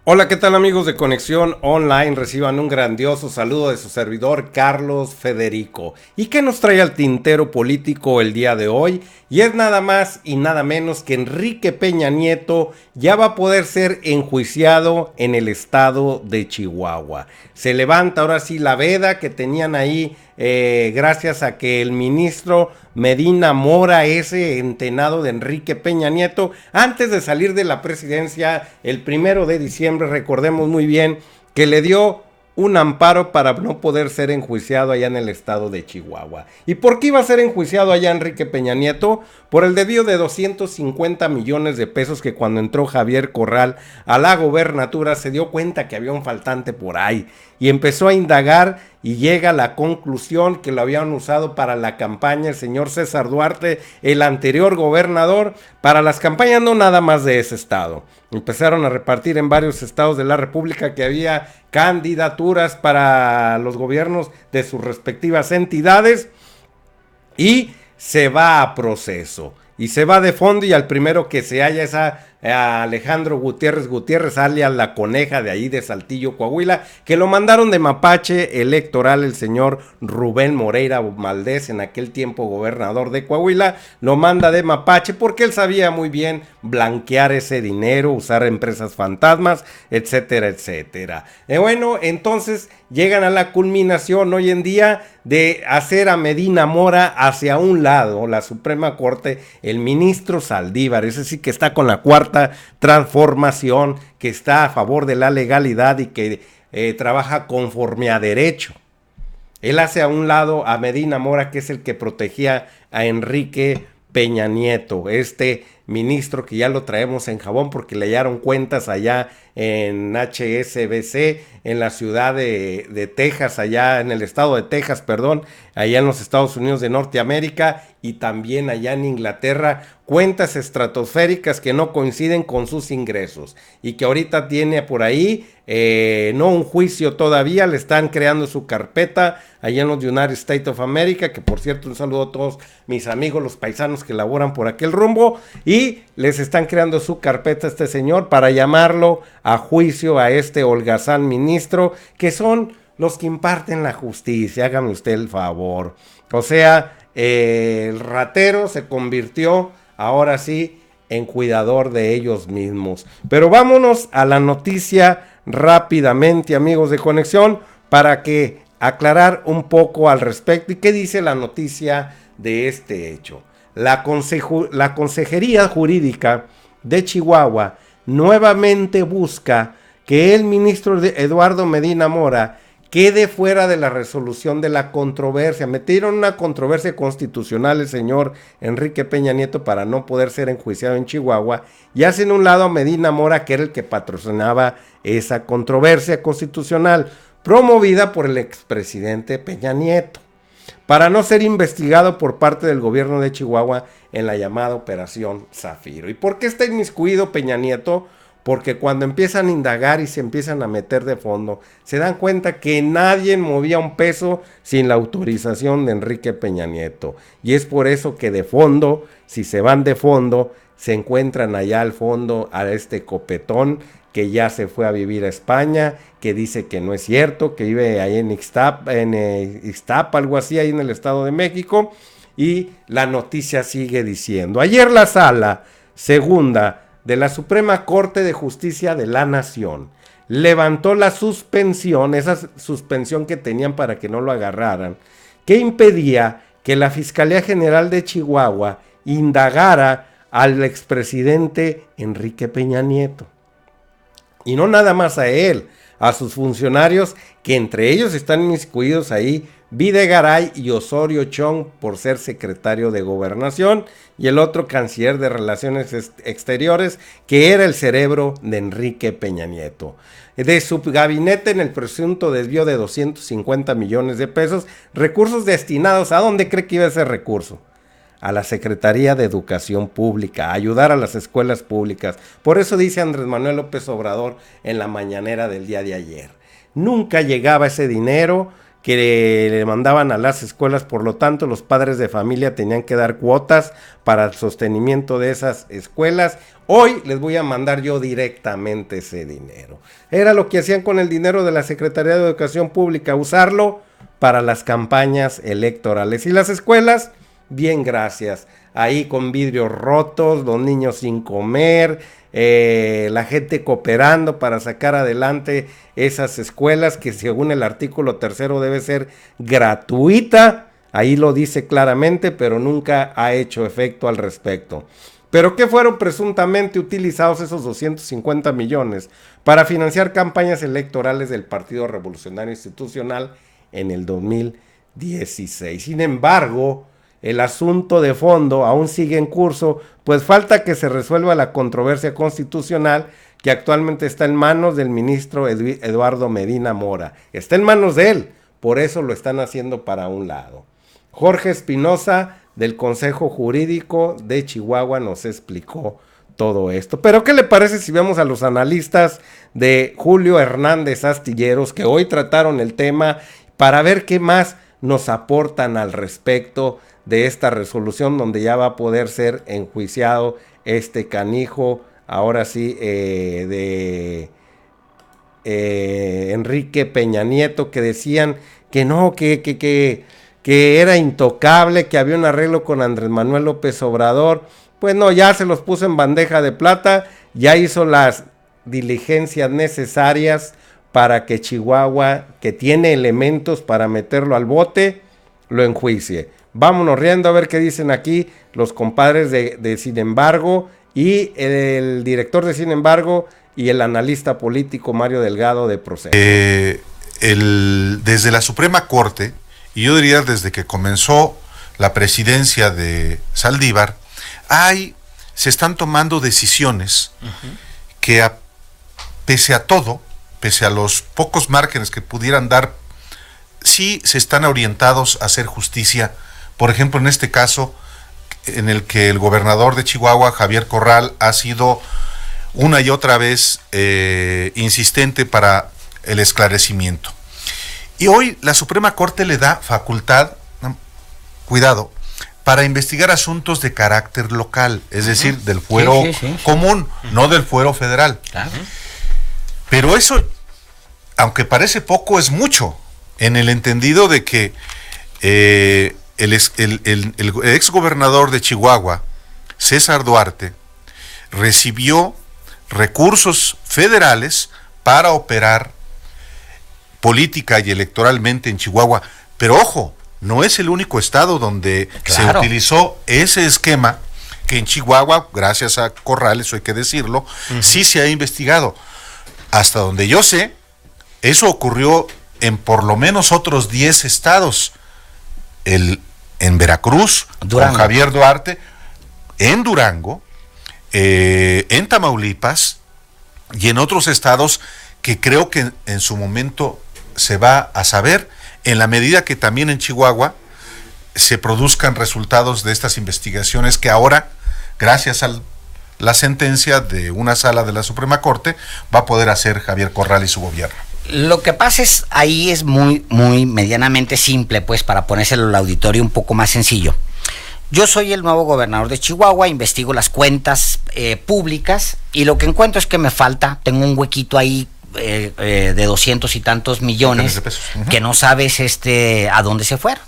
Hola, ¿qué tal amigos de Conexión Online? Reciban un grandioso saludo de su servidor Carlos Federico. ¿Y qué nos trae al tintero político el día de hoy? Y es nada más y nada menos que Enrique Peña Nieto ya va a poder ser enjuiciado en el estado de Chihuahua. Se levanta ahora sí la veda que tenían ahí gracias a que el ministro Medina Mora, ese entenado de Enrique Peña Nieto, antes de salir de la presidencia el 1 de diciembre, recordemos muy bien que le dio un amparo para no poder ser enjuiciado allá en el estado de Chihuahua. ¿Y por qué iba a ser enjuiciado allá Enrique Peña Nieto? Por el desvío de 250 millones de pesos que cuando entró Javier Corral a la gobernatura se dio cuenta que había un faltante por ahí y empezó a indagar y llega a la conclusión que lo habían usado para la campaña el señor César Duarte, el anterior gobernador, para las campañas no nada más de ese estado. Empezaron a repartir en varios estados de la República que había candidaturas para los gobiernos de sus respectivas entidades y se va a proceso. Y se va de fondo y al primero que se halla es a Alejandro Gutiérrez, alias la Coneja de ahí de Saltillo, Coahuila, que lo mandaron de mapache electoral el señor Rubén Moreira Valdés, en aquel tiempo gobernador de Coahuila, lo manda de mapache porque él sabía muy bien blanquear ese dinero, usar empresas fantasmas, etcétera, etcétera. Bueno, entonces llegan a la culminación hoy en día de hacer a Medina Mora hacia un lado, la Suprema Corte, el ministro Saldívar, ese sí que está con la cuarta transformación, que está a favor de la legalidad y que trabaja conforme a derecho. Él hace a un lado a Medina Mora, que es el que protegía a Enrique Peña Nieto, este ministro que ya lo traemos en jabón porque le hallaron cuentas allá en HSBC, en la ciudad de Texas, allá en el estado de Texas, perdón, allá en los Estados Unidos de Norteamérica y también allá en Inglaterra, cuentas estratosféricas que no coinciden con sus ingresos y que ahorita tiene por ahí no un juicio todavía, le están creando su carpeta allá en los United States of America, que por cierto un saludo a todos mis amigos los paisanos que laboran por aquel rumbo, y les están creando su carpeta a este señor para llamarlo a juicio a este holgazán ministro, que son los que imparten la justicia, hágame usted el favor. O sea, el ratero se convirtió ahora sí en cuidador de ellos mismos. Pero vámonos a la noticia rápidamente, amigos de Conexión, para que aclarar un poco al respecto. ¿Y qué dice la noticia de este hecho? La Consejería Jurídica de Chihuahua nuevamente busca que el ministro Eduardo Medina Mora quede fuera de la resolución de la controversia. Metieron una controversia constitucional el señor Enrique Peña Nieto para no poder ser enjuiciado en Chihuahua y hacen un lado a Medina Mora, que era el que patrocinaba esa controversia constitucional promovida por el expresidente Peña Nieto, para no ser investigado por parte del gobierno de Chihuahua en la llamada Operación Zafiro. ¿Y por qué está inmiscuido Peña Nieto? Porque cuando empiezan a indagar y se empiezan a meter de fondo, se dan cuenta que nadie movía un peso sin la autorización de Enrique Peña Nieto. Y es por eso que de fondo, si se van de fondo, se encuentran allá al fondo a este copetón que ya se fue a vivir a España, que dice que no es cierto, que vive ahí en Ixtapa, algo así, ahí en el Estado de México. Y la noticia sigue diciendo: ayer la Sala Segunda de la Suprema Corte de Justicia de la Nación levantó la suspensión, esa suspensión que tenían para que no lo agarraran, que impedía que la Fiscalía General de Chihuahua indagara al expresidente Enrique Peña Nieto. Y no nada más a él, a sus funcionarios, que entre ellos están inmiscuidos ahí Videgaray y Osorio Chong por ser secretario de Gobernación, y el otro canciller de Relaciones Exteriores, que era el cerebro de Enrique Peña Nieto. De su gabinete en el presunto desvío de 250 millones de pesos, recursos destinados, ¿a dónde cree que iba ese recurso? A la Secretaría de Educación Pública, a ayudar a las escuelas públicas. Por eso dice Andrés Manuel López Obrador en la mañanera del día de ayer: nunca llegaba ese dinero que le mandaban a las escuelas, por lo tanto los padres de familia tenían que dar cuotas para el sostenimiento de esas escuelas. Hoy les voy a mandar yo directamente ese dinero. Era lo que hacían con el dinero de la Secretaría de Educación Pública, usarlo para las campañas electorales. Y las escuelas, bien, gracias. Ahí con vidrios rotos, los niños sin comer, la gente cooperando para sacar adelante esas escuelas que según el artículo 3 debe ser gratuita. Ahí lo dice claramente, pero nunca ha hecho efecto al respecto. ¿Pero qué fueron presuntamente utilizados esos 250 millones? Para financiar campañas electorales del Partido Revolucionario Institucional en el 2016. Sin embargo, el asunto de fondo aún sigue en curso, pues falta que se resuelva la controversia constitucional que actualmente está en manos del ministro Eduardo Medina Mora. Está en manos de él, por eso lo están haciendo para un lado. Jorge Espinosa, del Consejo Jurídico de Chihuahua, nos explicó todo esto. Pero ¿qué le parece si vemos a los analistas de Julio Hernández Astilleros, que hoy trataron el tema, para ver qué más nos aportan al respecto de esta resolución, donde ya va a poder ser enjuiciado este canijo, ahora sí, de Enrique Peña Nieto, que decían que no, que era intocable, que había un arreglo con Andrés Manuel López Obrador. Pues no, ya se los puso en bandeja de plata, ya hizo las diligencias necesarias para que Chihuahua, que tiene elementos para meterlo al bote, lo enjuicie. Vámonos riendo a ver qué dicen aquí los compadres de Sin Embargo, y el director de Sin Embargo y el analista político Mario Delgado de Proceso. Desde la Suprema Corte, y yo diría desde que comenzó la presidencia de Saldívar, se están tomando decisiones que pese a todo, pese a los pocos márgenes que pudieran dar, sí se están orientados a hacer justicia. Por ejemplo, en este caso, en el que el gobernador de Chihuahua, Javier Corral, ha sido una y otra vez insistente para el esclarecimiento. Y hoy la Suprema Corte le da facultad, cuidado, para investigar asuntos de carácter local, es decir, del fuero común, no del fuero federal. Claro. Pero eso, aunque parece poco, es mucho, en el entendido de que el ex gobernador de Chihuahua, César Duarte, recibió recursos federales para operar política y electoralmente en Chihuahua. Pero ojo, no es el único estado donde se utilizó ese esquema, que en Chihuahua, gracias a Corral, eso hay que decirlo, sí se ha investigado. Hasta donde yo sé, eso ocurrió en por lo menos otros 10 estados. En Veracruz, Durango, con Javier Duarte, en Durango, en Tamaulipas y en otros estados que creo que en su momento se va a saber, en la medida que también en Chihuahua se produzcan resultados de estas investigaciones que ahora, gracias a la sentencia de una sala de la Suprema Corte, va a poder hacer Javier Corral y su gobierno. Lo que pasa ahí es muy medianamente simple, pues, para ponérselo al auditorio un poco más sencillo. Yo soy el nuevo gobernador de Chihuahua, investigo las cuentas públicas, y lo que encuentro es que me falta, tengo un huequito ahí de 200 y tantos millones de pesos, que no sabes a dónde se fueron.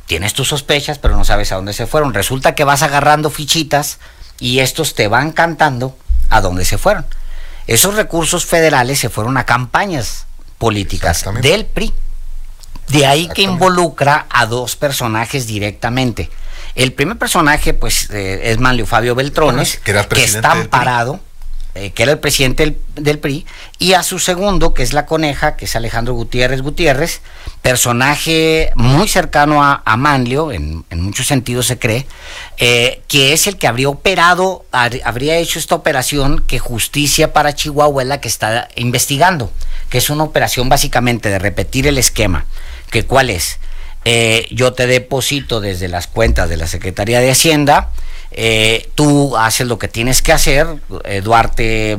Tienes tus sospechas, pero no sabes a dónde se fueron. Resulta que vas agarrando fichitas y estos te van cantando a dónde se fueron. Esos recursos federales se fueron a campañas políticas del PRI. De ahí que involucra a dos personajes directamente. El primer personaje, pues, es Manlio Fabio Beltrones, que está amparado, que era el presidente del PRI, y a su segundo, que es la coneja, que es Alejandro Gutiérrez, personaje muy cercano a Manlio, en muchos sentidos se cree, que es el que habría hecho esta operación que Justicia para Chihuahua es la que está investigando, que es una operación básicamente de repetir el esquema, que ¿cuál es? Yo te deposito desde las cuentas de la Secretaría de Hacienda, tú haces lo que tienes que hacer, Duarte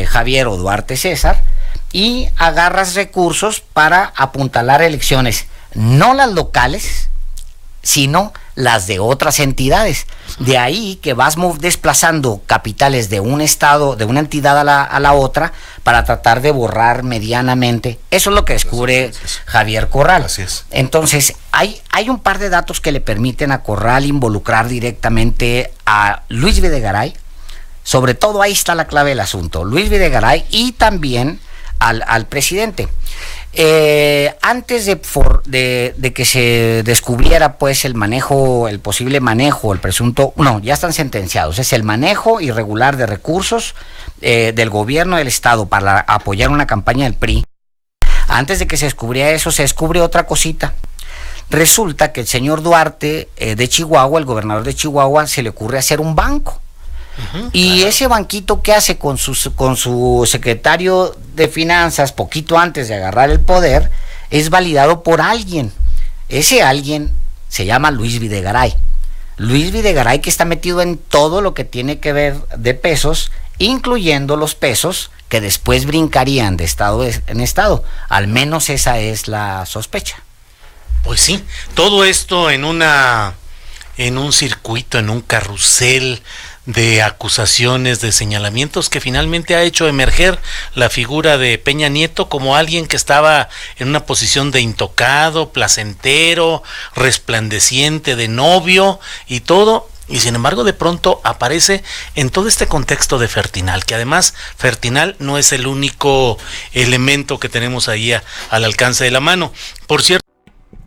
Javier o Duarte César, y agarras recursos para apuntalar elecciones, no las locales, sino las de otras entidades. De ahí que vas desplazando capitales de un estado, de una entidad a la otra, para tratar de borrar medianamente. Eso es lo que descubre Javier Corral. Así es. Entonces, hay un par de datos que le permiten a Corral involucrar directamente a Luis Videgaray. Sobre todo ahí está la clave del asunto. Luis Videgaray y también al presidente. Antes de que se descubriera pues el posible manejo, el presunto, no, ya están sentenciados, es el manejo irregular de recursos del gobierno del estado para apoyar una campaña del PRI. Antes de que se descubriera eso, se descubre otra cosita. Resulta que el señor Duarte de Chihuahua, el gobernador de Chihuahua, se le ocurre hacer un banco. Y ese banquito que hace con su secretario de finanzas poquito antes de agarrar el poder es validado por alguien. Ese alguien se llama Luis Videgaray. Luis Videgaray, que está metido en todo lo que tiene que ver de pesos, incluyendo los pesos que después brincarían de estado en estado. Al menos esa es la sospecha. Pues sí, todo esto en un circuito, en un carrusel de acusaciones, de señalamientos que finalmente ha hecho emerger la figura de Peña Nieto como alguien que estaba en una posición de intocado, placentero, resplandeciente, de novio y todo. Y sin embargo de pronto aparece en todo este contexto de Fertinal, que además Fertinal no es el único elemento que tenemos ahí al alcance de la mano. Por cierto,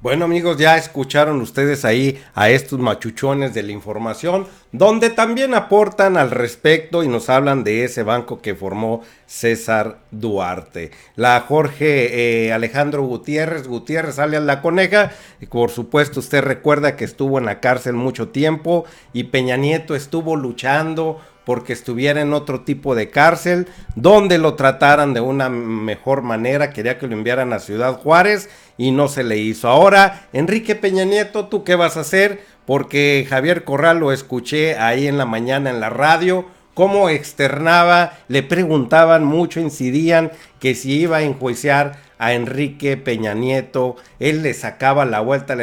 bueno, amigos, ya escucharon ustedes ahí a estos machuchones de la información, donde también aportan al respecto y nos hablan de ese banco que formó César Duarte. La Jorge Alejandro Gutiérrez alias La Coneja, y por supuesto usted recuerda que estuvo en la cárcel mucho tiempo y Peña Nieto estuvo luchando porque estuviera en otro tipo de cárcel, donde lo trataran de una mejor manera, quería que lo enviaran a Ciudad Juárez y no se le hizo. Ahora, Enrique Peña Nieto, ¿tú qué vas a hacer? Porque Javier Corral lo escuché ahí en la mañana en la radio, cómo externaba, le preguntaban mucho, incidían que si iba a enjuiciar a Enrique Peña Nieto, él le sacaba la vuelta,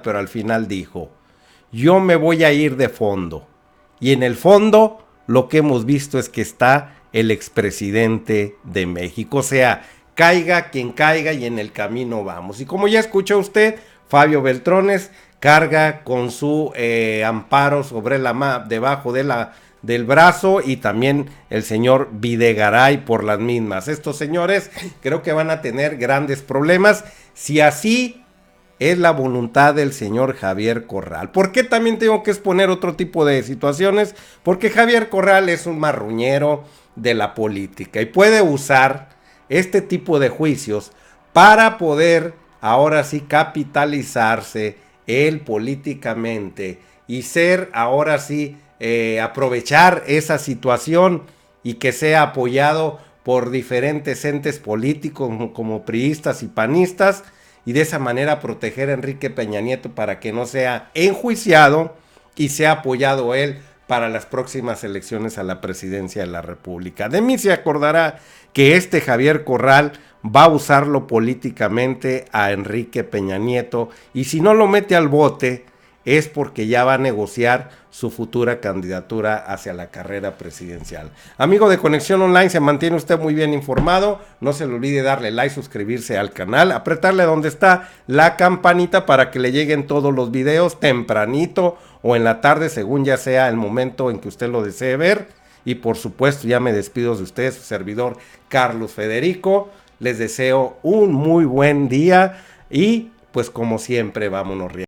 pero al final dijo, yo me voy a ir de fondo. Y en el fondo, lo que hemos visto es que está el expresidente de México. O sea, caiga quien caiga y en el camino vamos. Y como ya escuchó usted, Fabio Beltrones carga con su amparo sobre debajo del brazo, y también el señor Videgaray por las mismas. Estos señores creo que van a tener grandes problemas si así es la voluntad del señor Javier Corral. ¿Por qué también tengo que exponer otro tipo de situaciones? Porque Javier Corral es un marruñero de la política y puede usar este tipo de juicios para poder ahora sí capitalizarse él políticamente y ser ahora sí aprovechar esa situación y que sea apoyado por diferentes entes políticos como priistas y panistas, y de esa manera proteger a Enrique Peña Nieto para que no sea enjuiciado y sea apoyado él para las próximas elecciones a la presidencia de la República. De mí se acordará que este Javier Corral va a usarlo políticamente a Enrique Peña Nieto, y si no lo mete al bote es porque ya va a negociar su futura candidatura hacia la carrera presidencial. Amigo de Conexión Online, se mantiene usted muy bien informado. No se le olvide darle like, suscribirse al canal, apretarle donde está la campanita para que le lleguen todos los videos tempranito o en la tarde, según ya sea el momento en que usted lo desee ver. Y por supuesto, ya me despido de ustedes, su servidor Carlos Federico. Les deseo un muy buen día y pues como siempre, vámonos riendo.